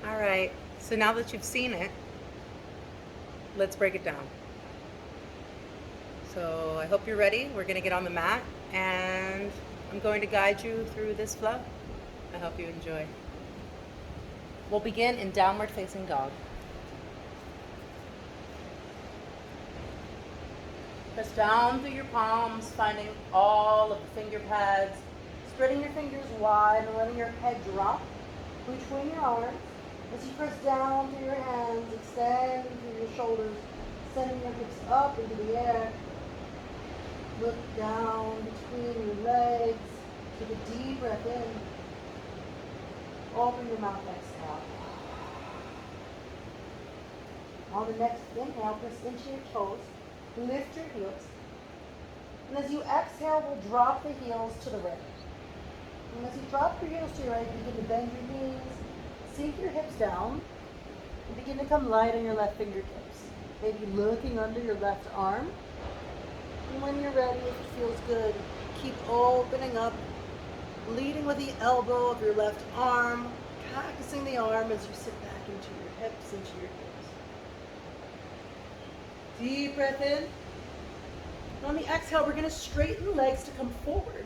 All right, so now that you've seen it, let's break it down. So I hope you're ready. We're going to get on the mat and I'm going to guide you through this flow. I hope you enjoy. We'll begin in downward facing dog. Press down through your palms, finding all of the finger pads, spreading your fingers wide and letting your head drop between your arms. As you press down through your hands, extend through your shoulders, sending your hips up into the air. Look down between your legs. Take a deep breath in. Open your mouth, exhale. On the next inhale, press into your toes. Lift your heels. And as you exhale, we'll drop the heels to the right. And as you drop your heels to your right, begin to bend your knees, sink your hips down, and begin to come light on your left fingertips. Maybe looking under your left arm. And when you're ready, if it feels good, keep opening up, leading with the elbow of your left arm, cactusing the arm as you sit back into your hips, into your heels. Deep breath in. And on the exhale, we're going to straighten the legs to come forward.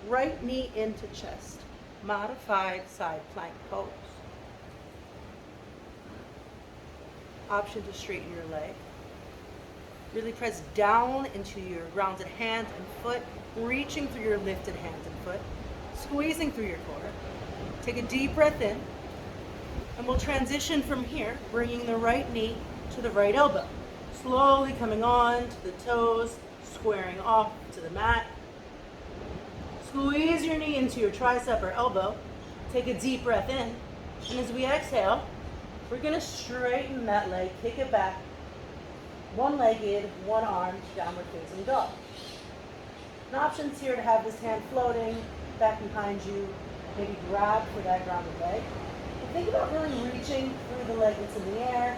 Right knee into chest. Modified side plank pose. Option to straighten your leg. Really press down into your grounded hands and foot, reaching through your lifted hands and foot, squeezing through your core. Take a deep breath in, and we'll transition from here, bringing the right knee to the right elbow. Slowly coming on to the toes, squaring off to the mat. Squeeze your knee into your tricep or elbow. Take a deep breath in. And as we exhale, we're going to straighten that leg, kick it back. One-legged, one-armed, downward facing dog. An option's here to have this hand floating back behind you. Maybe grab for that grounded leg. And think about really reaching through the leg that's in the air.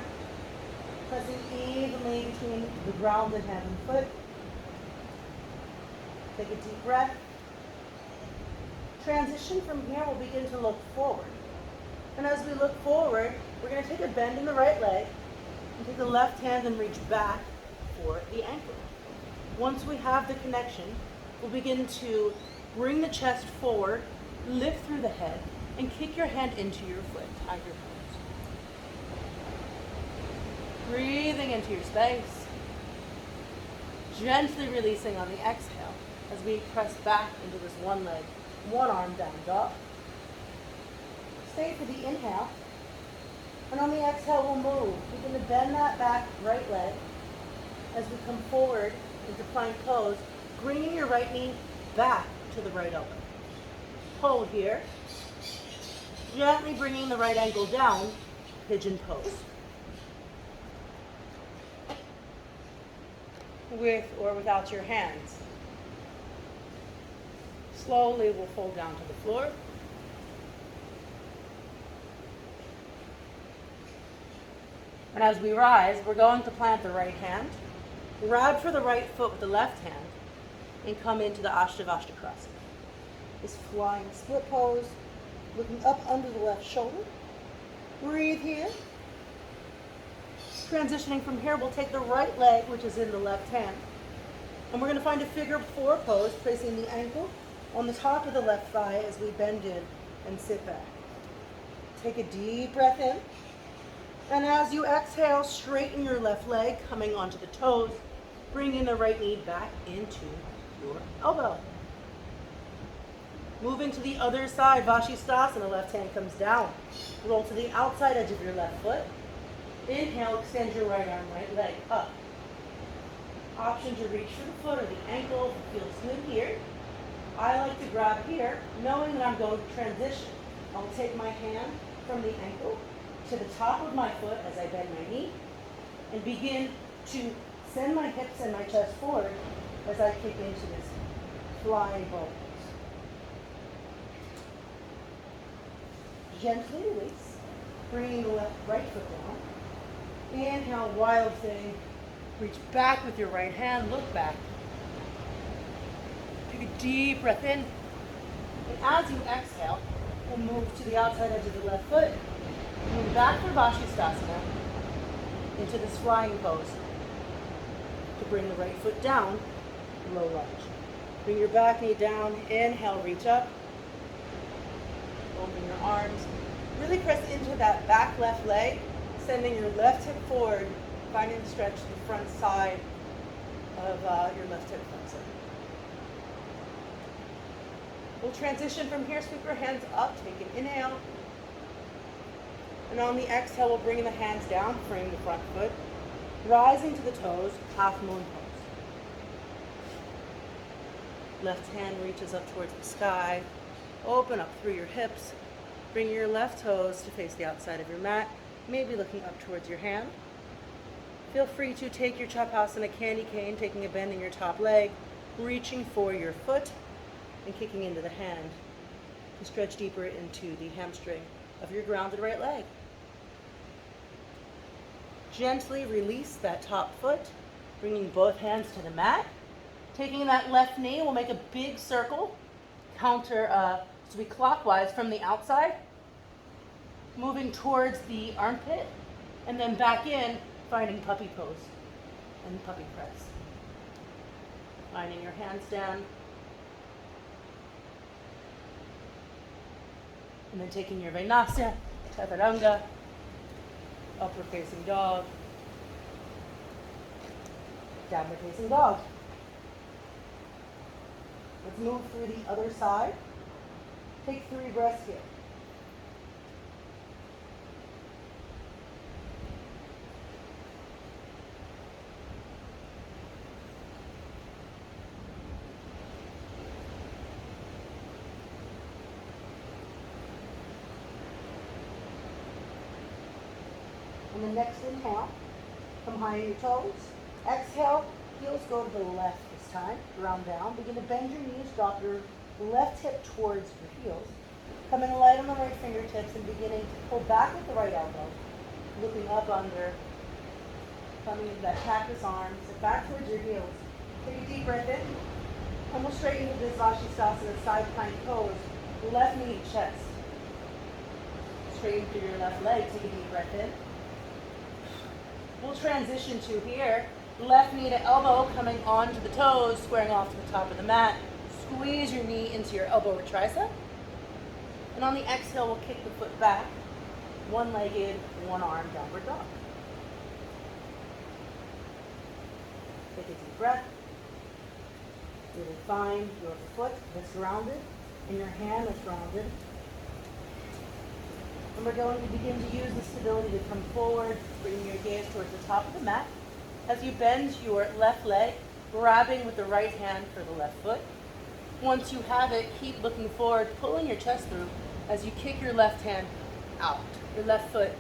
Pressing evenly between the grounded hand and foot. Take a deep breath. Transition from here, we'll begin to look forward. And as we look forward, we're going to take a bend in the right leg and take the left hand and reach back for the ankle. Once we have the connection, we'll begin to bring the chest forward, lift through the head, and kick your hand into your foot, tiger pose. Breathing into your space. Gently releasing on the exhale as we press back into this one leg, one arm down dog. Stay for the inhale. And on the exhale, we'll move. We're going to bend that back right leg as we come forward into plank pose, bringing your right knee back to the right elbow. Hold here. Gently bringing the right ankle down, pigeon pose. With or without your hands. Slowly we'll fold down to the floor. And as we rise, we're going to plant the right hand, grab for the right foot with the left hand, and come into the Ashtavastakasana. This flying split pose, looking up under the left shoulder. Breathe here. Transitioning from here, we'll take the right leg, which is in the left hand, and we're going to find a figure four pose, placing the ankle on the top of the left thigh as we bend in and sit back. Take a deep breath in, and as you exhale, straighten your left leg, coming onto the toes, bringing the right knee back into your elbow. Moving to the other side, Vashisthasana, left hand comes down. Roll to the outside edge of your left foot. Inhale, extend your right arm, right leg up. Option to reach for the foot or the ankle if it feels good here. I like to grab here, knowing that I'm going to transition. I'll take my hand from the ankle to the top of my foot as I bend my knee and begin to send my hips and my chest forward as I kick into this flying bow. Gently release, bringing the right foot down. Inhale, wild thing. Reach back with your right hand, look back. Take a deep breath in. And as you exhale, we'll move to the outside edge of the left foot. Move back for Vashisthasana into this flying pose to bring the right foot down, low lunge. Bring your back knee down, inhale, reach up. Open your arms. Really press into that back left leg, sending your left hip forward, finding the stretch to the front side of your left hip flexor. We'll transition from here, sweep your hands up, take an inhale. And on the exhale, we'll bring the hands down, frame the front foot, rising to the toes, half moon pose. Left hand reaches up towards the sky. Open up through your hips. Bring your left toes to face the outside of your mat, maybe looking up towards your hand. Feel free to take your Chapasana candy cane, taking a bend in your top leg, reaching for your foot and kicking into the hand to stretch deeper into the hamstring of your grounded right leg. Gently release that top foot, bringing both hands to the mat. Taking that left knee, we'll make a big circle, so we clockwise from the outside, moving towards the armpit, and then back in, finding puppy pose and puppy press. Finding your handstand, and then taking your Vinyasa, Chaturanga, upward facing dog, downward facing dog. Let's move through the other side. Take 3 breaths here. And the next inhale, come high on your toes. Exhale, heels go to the left this time, ground down. Begin to bend your knees, drop your left hip towards your heels. Coming light on the right fingertips and beginning to pull back with the right elbow. Looking up under, coming into that cactus arm, sit back towards your heels. Take a deep breath in. And we'll straighten into this Vashisthasana side plank pose. Left knee to chest. Straighten through your left leg, take a deep breath in. We'll transition to here, left knee to elbow, coming onto the toes, squaring off to the top of the mat. Squeeze your knee into your elbow or tricep. And on the exhale, we'll kick the foot back, one-legged, one-arm downward dog. Take a deep breath. Really find your foot that's grounded and your hand that's grounded. And we're going to begin to use the stability to come forward, bringing your gaze towards the top of the mat. As you bend your left leg, grabbing with the right hand for the left foot. Once you have it, keep looking forward, pulling your chest through as you kick your left hand out, your left foot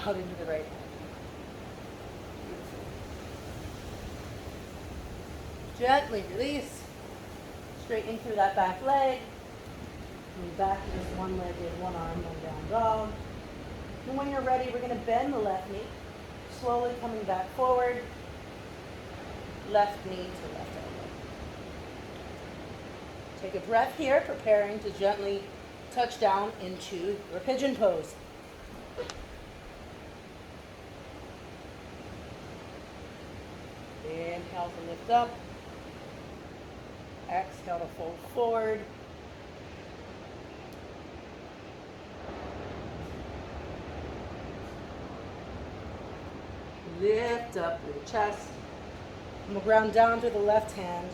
out into the right hand. Gently release, straighten through that back leg. Move back to this one-legged, one-arm, one-down dog. And when you're ready, we're going to bend the left knee, slowly coming back forward. Left knee to left elbow. Take a breath here, preparing to gently touch down into your pigeon pose. Inhale to lift up. Exhale to fold forward. Lift up your chest. And we'll ground down through the left hand.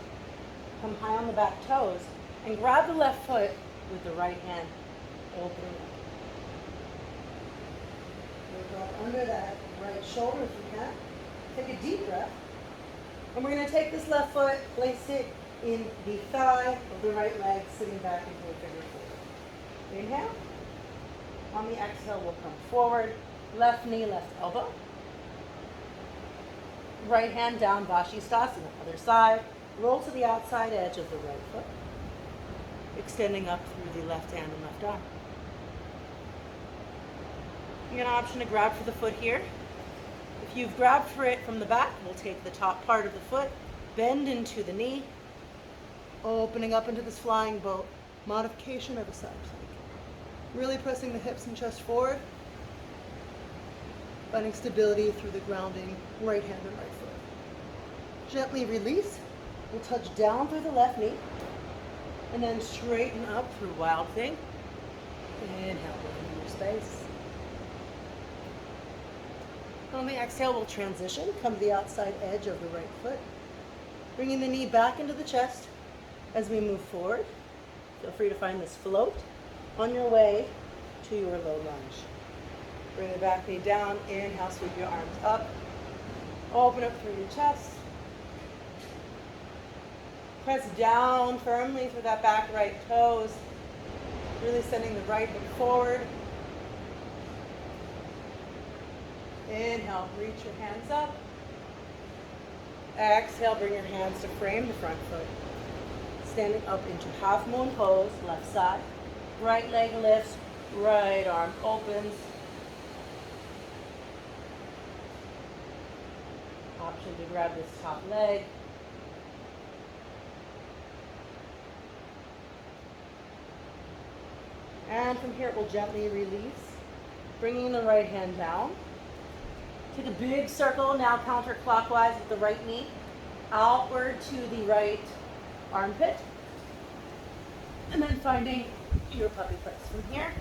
Come high on the back toes. And grab the left foot with the right hand. Opening up. We'll go under that right shoulder if you can. Take a deep breath. And we're going to take this left foot, place it in the thigh of the right leg, sitting back into a figure four. Inhale. On the exhale, we'll come forward. Left knee, left elbow. Right hand down, Vashisthasana. Other side. Roll to the outside edge of the right foot. Extending up through the left hand and left arm. You get an option to grab for the foot here. If you've grabbed for it from the back, we'll take the top part of the foot, bend into the knee, opening up into this flying boat, modification of a side plank. Really pressing the hips and chest forward. Finding stability through the grounding right hand and right foot. Gently release. We'll touch down through the left knee. And then straighten up through Wild Thing. Inhale, open your space. On the exhale, we'll transition. Come to the outside edge of the right foot. Bringing the knee back into the chest as we move forward. Feel free to find this float on your way to your low lunge. Bring the back knee down. Inhale, sweep your arms up. Open up through your chest. Press down firmly through that back right toes. Really sending the right hip forward. Inhale, reach your hands up. Exhale, bring your hands to frame the front foot. Standing up into half moon pose, left side. Right leg lifts, right arm opens. Option to grab this top leg. And from here, we'll gently release, bringing the right hand down. Take a big circle now counterclockwise with the right knee, outward to the right armpit. And then finding your puppy place from here.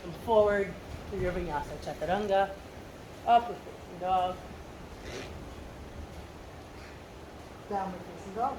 Come forward through your Vinyasa Chaturanga, upward facing dog, downward facing dog.